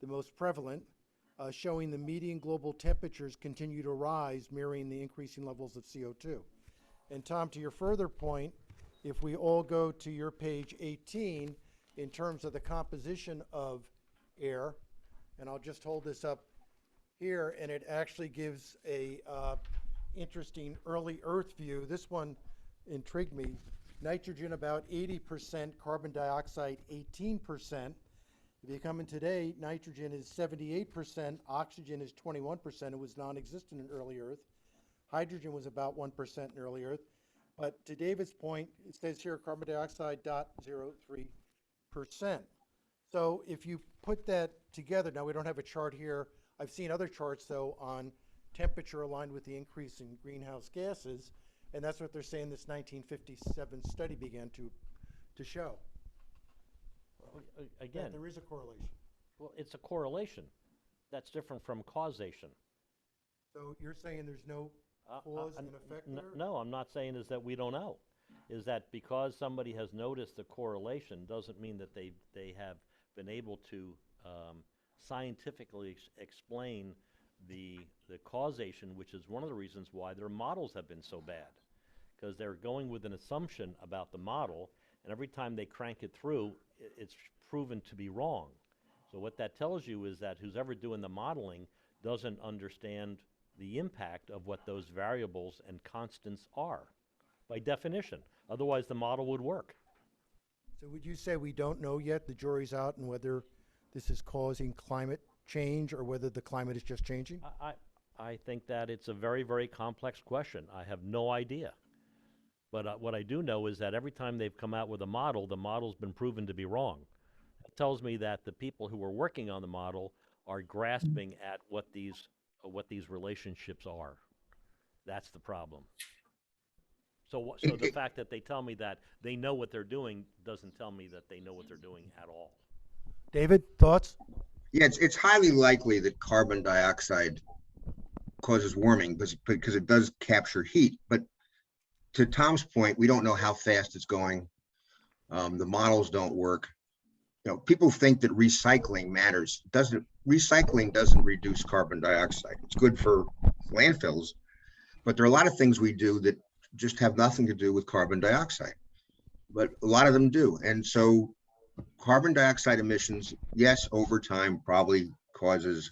S2: the most prevalent, showing the median global temperatures continue to rise, mirroring the increasing levels of CO2. And Tom, to your further point, if we all go to your page 18, in terms of the composition of air, and I'll just hold this up here, and it actually gives a interesting early Earth view. This one intrigued me. Nitrogen about 80%, carbon dioxide 18%. If you come in today, nitrogen is 78%, oxygen is 21%. It was non-existent in early Earth. Hydrogen was about 1% in early Earth. But to David's point, it says here carbon dioxide 0.03%. So if you put that together, now we don't have a chart here. I've seen other charts though on temperature aligned with the increase in greenhouse gases, and that's what they're saying this 1957 study began to show.
S4: Well, again,
S2: that there is a correlation.
S4: well, it's a correlation. That's different from causation.
S2: So you're saying there's no cause and effect there?
S4: No, I'm not saying is that we don't know. Is that because somebody has noticed the correlation doesn't mean that they have been able to scientifically explain the causation, which is one of the reasons why their models have been so bad. Because they're going with an assumption about the model, and every time they crank it through, it's proven to be wrong. So what that tells you is that who's ever doing the modeling doesn't understand the impact of what those variables and constants are. by definition. Otherwise, the model would work.
S2: So would you say we don't know yet, the jury's out, on whether this is causing climate change or whether the climate is just changing?
S4: I think that it's a very, very complex question. I have no idea. But what I do know is that every time they've come out with a model, the model's been proven to be wrong. That tells me that the people who are working on the model are grasping at what these relationships are. That's the problem. So the fact that they tell me that they know what they're doing doesn't tell me that they know what they're doing at all.
S2: David, thoughts?
S1: Yeah, it's highly likely that carbon dioxide causes warming because it does capture heat. But to Tom's point, we don't know how fast it's going. The models don't work. You know, people think that recycling matters. Recycling doesn't reduce carbon dioxide. It's good for landfills, but there are a lot of things we do that just have nothing to do with carbon dioxide, but a lot of them do. And so carbon dioxide emissions, yes, over time probably causes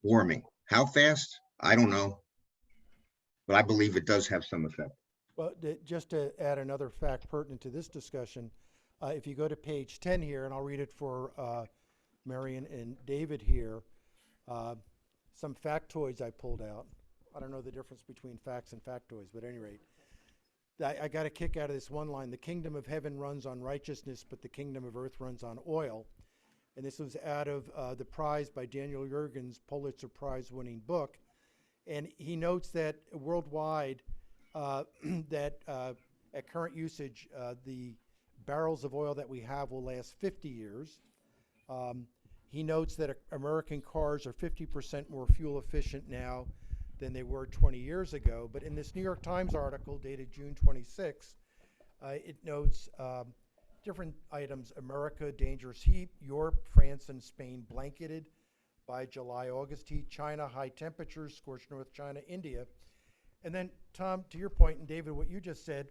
S1: warming. How fast? I don't know, but I believe it does have some effect.
S2: Well, just to add another fact pertinent to this discussion, if you go to page 10 here, and I'll read it for Marion and David here, some factoids I pulled out. I don't know the difference between facts and factoids, but at any rate, I got a kick out of this one line: the kingdom of heaven runs on righteousness, but the kingdom of earth runs on oil. And this was out of the prize by Daniel Yergin's Pulitzer Prize winning book. And he notes that worldwide, that at current usage, the barrels of oil that we have will last 50 years. He notes that American cars are 50% more fuel efficient now than they were 20 years ago. But in this New York Times article dated June 26, it notes different items: America, dangerous heat; Europe, France, and Spain, blanketed by July, August heat; China, high temperatures; scorched North China; India. And then, Tom, to your point, and David, what you just said,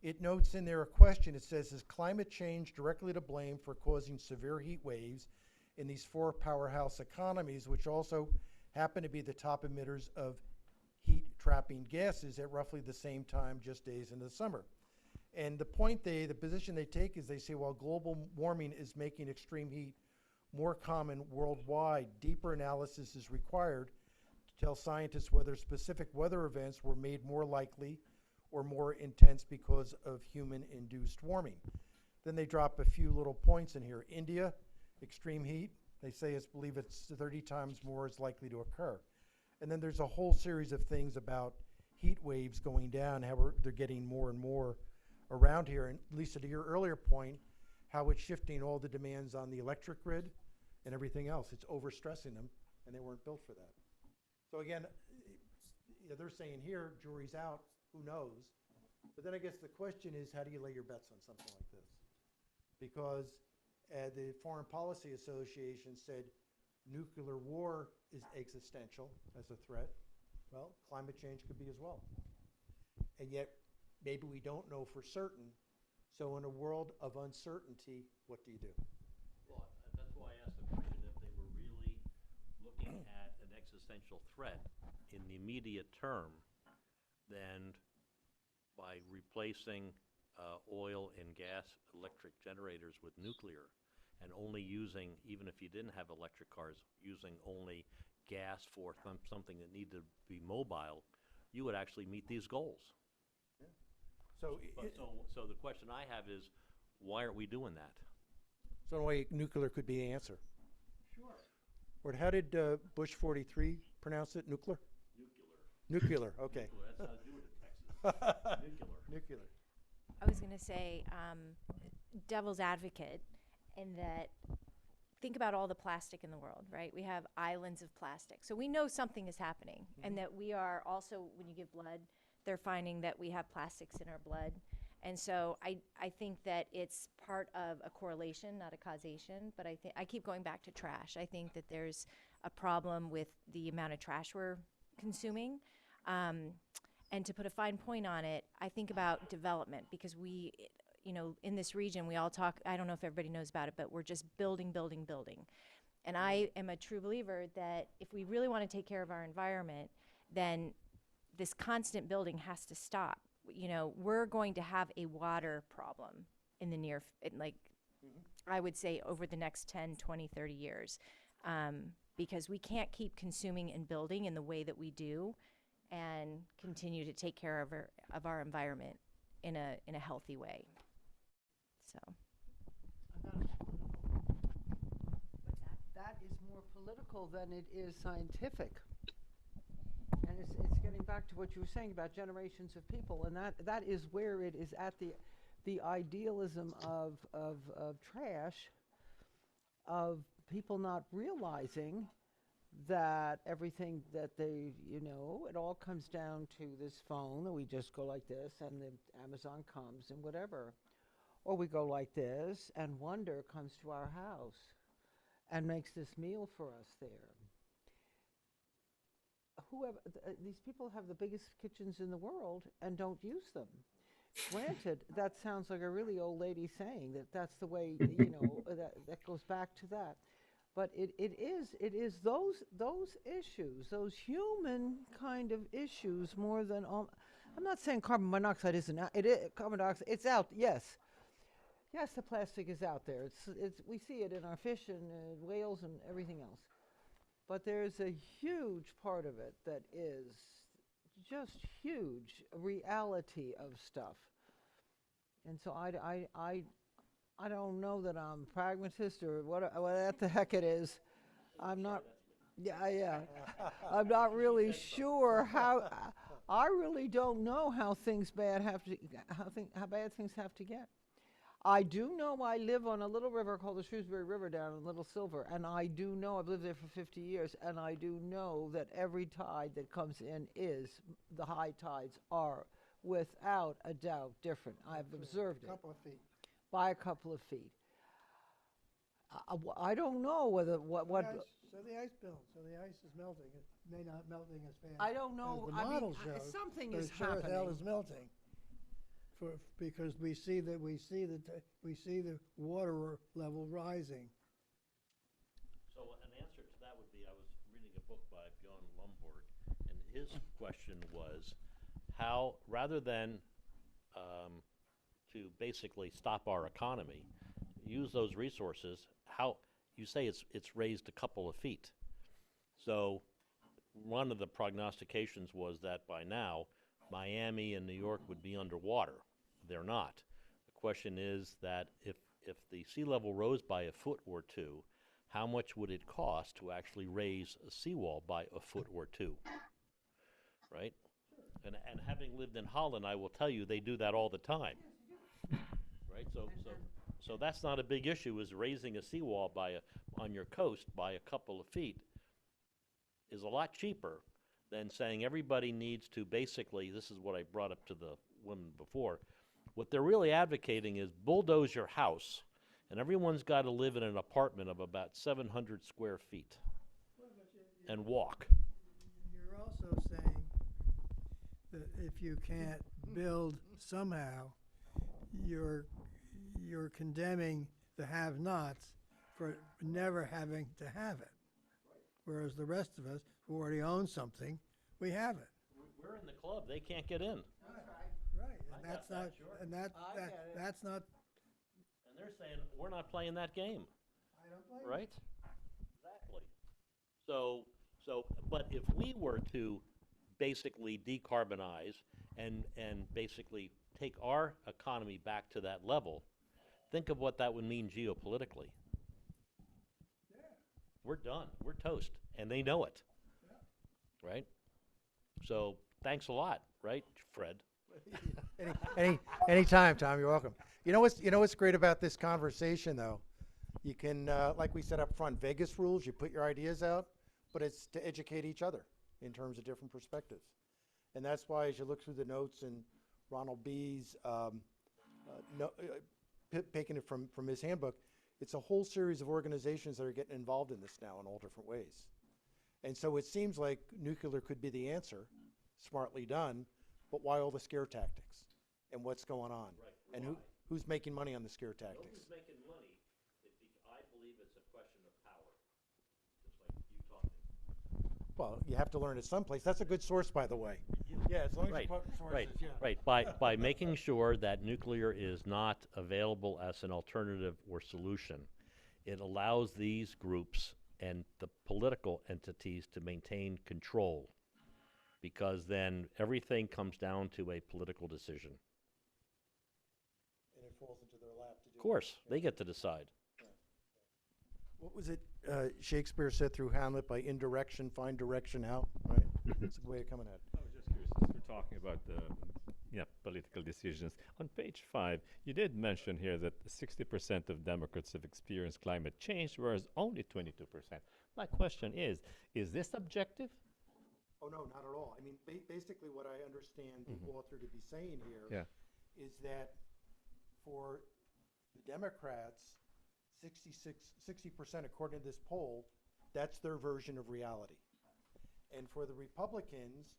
S2: it notes in there a question. It says, is climate change directly to blame for causing severe heat waves in these four powerhouse economies, which also happen to be the top emitters of heat-trapping gases at roughly the same time, just days into the summer? And the position they take is they say, while global warming is making extreme heat more common worldwide, deeper analysis is required to tell scientists whether specific weather events were made more likely or more intense because of human-induced warming. Then they drop a few little points in here. India, extreme heat, they say believe it's 30 times more is likely to occur. And then there's a whole series of things about heat waves going down, how they're getting more and more around here. And Lisa, to your earlier point, how it's shifting all the demands on the electric grid and everything else. It's overstressing them, and they weren't built for that. So again, they're saying here, jury's out, who knows? But then I guess the question is, how do you lay your bets on something like this? Because the Foreign Policy Association said nuclear war is existential as a threat. Well, climate change could be as well. And yet, maybe we don't know for certain. So in a world of uncertainty, what do you do?
S4: Well, that's why I asked the question if they were really looking at an existential threat in the immediate term, then by replacing oil and gas electric generators with nuclear and only using, even if you didn't have electric cars, using only gas for something that needed to be mobile, you would actually meet these goals.
S2: Yeah. So
S4: the question I have is, why aren't we doing that?
S2: So in a way, nuclear could be the answer.
S4: Sure.
S2: Or how did Bush 43 pronounce it? Nuclear? Nuclear, okay.
S4: Nuclear, that's how to do it in Texas.
S2: Nuclear.
S8: I was going to say, devil's advocate, in that think about all the plastic in the world, right? We have islands of plastic. So we know something is happening, and that we are also, when you give blood, they're finding that we have plastics in our blood. And so I think that it's part of a correlation, not a causation, but I keep going back to trash. I think that there's a problem with the amount of trash we're consuming. And to put a fine point on it, I think about development, because we, in this region, we all talk, I don't know if everybody knows about it, but we're just building. And I am a true believer that if we really want to take care of our environment, then this constant building has to stop. you know, we're going to have a water problem in the I would say over the next 10, 20, 30 years. Because we can't keep consuming and building in the way that we do and continue to take care of our environment in a healthy way. So.
S9: That is more political than it is scientific. And it's getting back to what you were saying about generations of people, and that is where it is at the idealism of trash, of people not realizing that everything that they, it all comes down to this phone, and we just go like this, and the Amazon comes and whatever. Or we go like this, and Wonder comes to our house and makes this meal for us there. These people have the biggest kitchens in the world and don't use them. Granted, that sounds like a really old lady saying that's the way, that goes back to that. But it is those issues, those human kind of issues more than I'm not saying carbon monoxide isn't out. Carbon dioxide, it's out. Yes, the plastic is out there. We see it in our fish and whales and everything else. But there's a huge part of it that is just huge reality of stuff. And so I don't know that I'm a pragmatist or what the heck it is. I'm not. Yeah. I'm not really sure how. I really don't know how bad things have to get. I do know I live on a little river called the Shrewsbury River down in Little Silver, and I do know I've lived there for 50 years, and I do know that every tide that comes in the high tides are without a doubt different. I've observed it.
S6: A couple of feet.
S9: By a couple of feet. I don't know whether
S6: So the ice builds. So the ice is melting. It may not melting as fast.
S9: I don't know.
S6: As the model shows,
S9: something
S6: but
S9: is
S6: it sure as hell
S9: happening.
S6: is melting. Because we see the water level rising.
S4: So an answer to that would be, I was reading a book by Bjorn Lomborg, and his question was how, rather than to basically stop our economy, use those resources, how, you say it's raised a couple of feet. So one of the prognostications was that by now, Miami and New York would be underwater. They're not. The question is that if the sea level rose by a foot or two, how much would it cost to actually raise a seawall by a foot or two? Right? And having lived in Holland, I will tell you they do that all the time. Right? So that's not a big issue, is raising a seawall on your coast by a couple of feet is a lot cheaper than saying everybody needs to basically, this is what I brought up to the women before, what they're really advocating is bulldoze your house, and everyone's got to live in an apartment of about 700 square feet and walk.
S6: You're also saying that if you can't build somehow, you're condemning the have-nots for never having to have it. Whereas the rest of us who already own something, we have it.
S4: We're in the club, they can't get in.
S6: Right, and
S4: I
S6: that's
S4: got that,
S6: not,
S4: sure.
S6: and
S9: I get it.
S6: that's not,
S4: And they're saying, we're not playing that game.
S6: I don't blame you.
S4: Right? Exactly. So, but if we were to basically decarbonize and basically take our economy back to that level, think of what that would mean geopolitically.
S6: Yeah.
S4: We're done. We're toast. And they know it. Right? So, thanks a lot, right, Fred?
S10: Anytime, Tom, you're welcome. You know what's great about this conversation, though? You can, like we said up front, Vegas rules, you put your ideas out, but it's to educate each other in terms of different perspectives. And that's why, as you look through the notes and Ronald B's, taking it from his handbook, it's a whole series of organizations that are getting involved in this now in all different ways. And so it seems like nuclear could be the answer, smartly done, but why all the scare tactics? And what's going on?
S4: Right.
S10: And who's making money on the scare
S4: No
S10: tactics?
S4: one's making money. I believe it's a question of power, just like you talking.
S10: Well, you have to learn it someplace. That's a good source, by the way. Yeah, as long as you
S4: Right,
S10: put sources,
S4: right,
S10: yeah.
S4: right. By making sure that nuclear is not available as an alternative or solution, it allows these groups and the political entities to maintain control, because then everything comes down to a political decision.
S10: And it falls into their lap to do.
S4: Of course, they get to decide.
S10: What was it Shakespeare said through Hamlet, by indirection, find direction out, right? That's a good way of coming at it.
S3: I was just curious, since we're talking about the political decisions. On page 5, you did mention here that 60% of Democrats have experienced climate change, whereas only 22%. My question is this objective?
S10: Oh, no, not at all. I mean, basically what I understand the author to be saying here
S3: Yeah.
S10: is that for the Democrats, 60% according to this poll, that's their version of reality. And for the Republicans,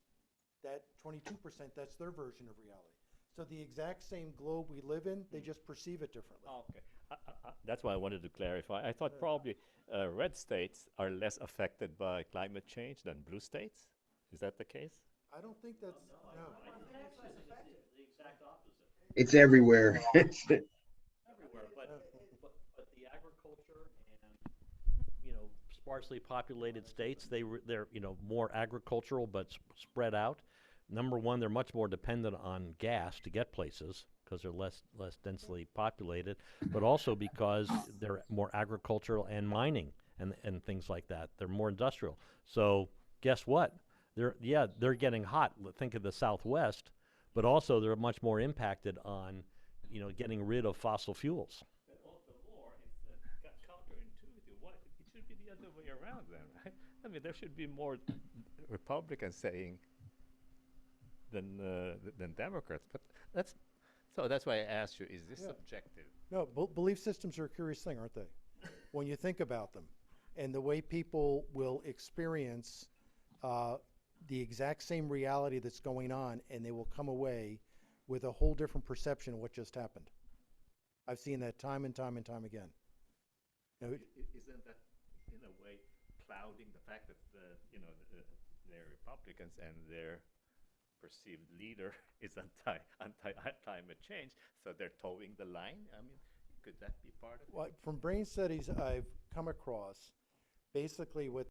S10: that 22%, that's their version of reality. So the exact same globe we live in, they just perceive it differently.
S3: Oh, okay. That's why I wanted to clarify. I thought probably red states are less affected by climate change than blue states. Is that the case?
S10: I don't think that's, no.
S4: The exact opposite.
S1: It's everywhere.
S4: Everywhere, but the agriculture and, sparsely populated states, they're, more agricultural but spread out. Number one, they're much more dependent on gas to get places because they're less densely populated, but also because they're more agricultural and mining and things like that. They're more industrial. So guess what? They're getting hot. Think of the Southwest, but also they're much more impacted on, getting rid of fossil fuels.
S3: But also more, it's counterintuitive. Why? It should be the other way around then, right? I mean, there should be more Republicans saying than Democrats. But that's why I asked you, is this subjective?
S10: No, belief systems are a curious thing, aren't they? When you think about them, and the way people will experience the exact same reality that's going on, and they will come away with a whole different perception of what just happened. I've seen that time and time and time again. Now,
S3: Isn't that, in a way, clouding the fact that they're Republicans and their perceived leader is anti-climate change, so they're towing the line? I mean, could that be part of it?
S10: from brain studies I've come across, basically what